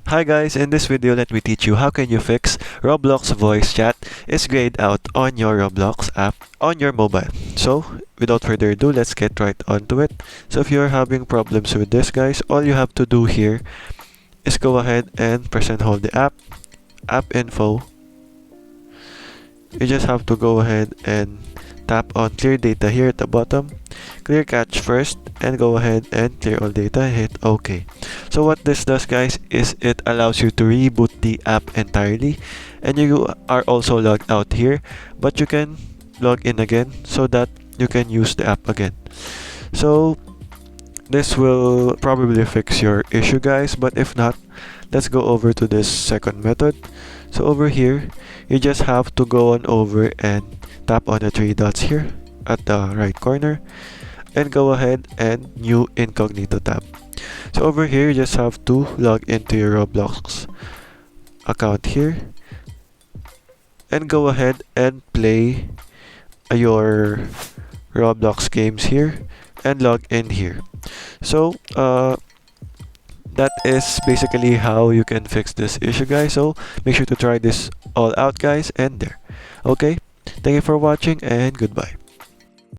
Hi guys, in this video let me teach you how can you fix Roblox voice chat is grayed out on your Roblox app on your mobile. So without further ado, let's get right onto it. So if you're having problems with this guys, all you have to do here is go ahead and press and hold the app info. You just have to go ahead and tap on clear data here at the bottom, clear cache first, and go ahead and clear all data, hit OK. So what this does guys is it allows you to reboot the app entirely, and you are also logged out here, but you can log in again so that you can use the app again. So this will probably fix your issue guys, but if not, let's go over to this second method. So over here, you just have to go on over and tap on the three dots here at the right corner and go ahead and new incognito tab. So over here, you just have to log into your Roblox account here and go ahead and play your Roblox games here and log in here. So that is basically how you can fix this issue guys. So make sure to try this all out guys, and there. Okay, thank you for watching and goodbye.